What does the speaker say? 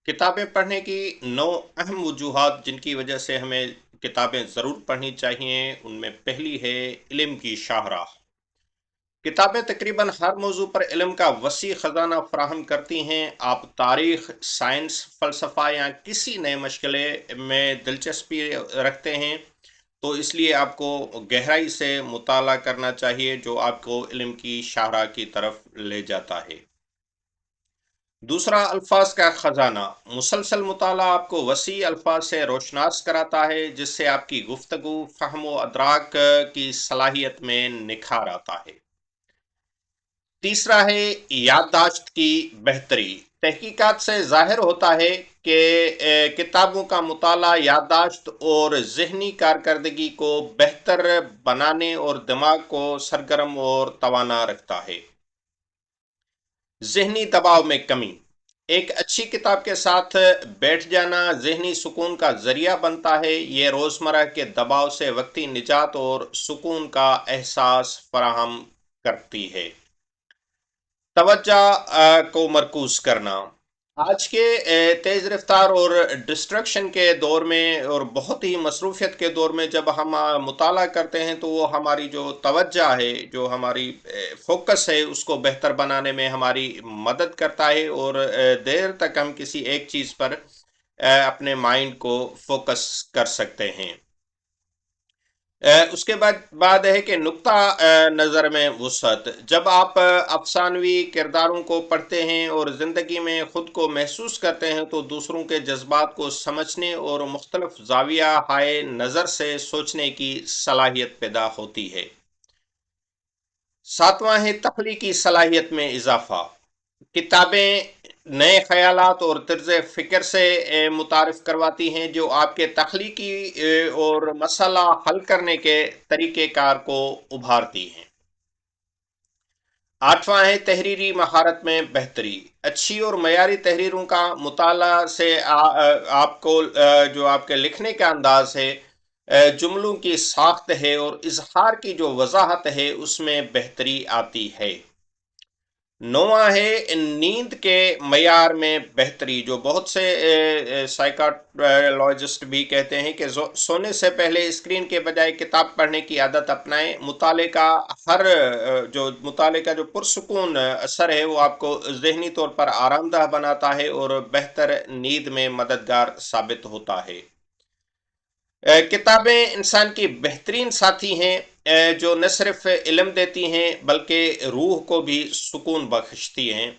किताबें पढ़ने की 9 अहम वजूहात जिनकी वजह से हमें किताबें ज़रूर पढ़नी चाहिए, उनमें पहली है इल्म की शाहराह। किताबें तकरीबन हर मौजू पर इल्म का वसी ख़जाना फराहम करती हैं। आप तारीख़, साइंस, फ़लसफ़ा या किसी नए मशगले में दिलचस्पी रखते हैं, तो इसलिए आपको गहराई से मुताला करना चाहिए, जो आपको इल्म की शाहराह की तरफ ले जाता है। दूसरा, अल्फाज का खजाना। मुसलसल मुताला आपको वसी अल्फाज से रोशनास कराता है, जिससे आपकी गुफ्तगू, फहम व अदराक की सलाहियत में निखार आता है। तीसरा है याददाश्त की बेहतरी। तहकीकात से जाहिर होता है कि किताबों का मुताला याददाश्त और जहनी कारकर्दगी को बेहतर बनाने और दिमाग को सरगर्म और तवाना रखता है। ज़हनी दबाव में कमी। एक अच्छी किताब के साथ बैठ जाना ज़हनी सुकून का ज़रिया बनता है। ये रोज़मर्रा के दबाव से वक्ती निजात और सुकून का एहसास फराहम करती है। तवज्जो को मरकूज करना। आज के तेज रफ्तार और डिस्ट्रक्शन के दौर में और बहुत ही मसरूफियत के दौर में जब हम मुताला करते हैं, तो वो हमारी जो तवज्जो है, जो हमारी फोकस है, उसको बेहतर बनाने में हमारी मदद करता है और देर तक हम किसी एक चीज़ पर अपने माइंड को फोकस कर सकते हैं। उसके बाद है कि नुक्ता नज़र में वुसअत। जब आप अफसानवी किरदारों को पढ़ते हैं और ज़िंदगी में ख़ुद को महसूस करते हैं, तो दूसरों के जज्बात को समझने और मुख्तलिफ ज़ाविया हाय नज़र से सोचने की सलाहियत पैदा होती है। सातवां है तख्लीकी सलाहियत में इजाफा। किताबें नए ख्यालात और तर्ज फ़िक्र से मुतारिफ करवाती हैं, जो आपके तख्लीकी और मसला हल करने के तरीक़ेकार को उभारती हैं। आठवां है तहरीरी महारत में बेहतरी। अच्छी और मयारी तहरीरों का मुताला से आपको जो आपके लिखने का अंदाज है, जुमलों की साख्त है और इजहार की जो वजाहत है, उसमें बेहतरी आती है। नौवां है नींद के मयार में बेहतरी। जो बहुत से साइकोलॉजिस्ट भी कहते हैं कि सोने से पहले स्क्रीन के बजाय किताब पढ़ने की आदत अपनाएं। जो मुताले का जो पुरसुकून असर है, वो आपको जहनी तौर पर आरामदह बनाता है और बेहतर नींद में मददगार साबित होता है। किताबें इंसान की बेहतरीन साथी हैं, जो न सिर्फ इल्म देती हैं बल्कि रूह को भी सुकून बख्शती हैं।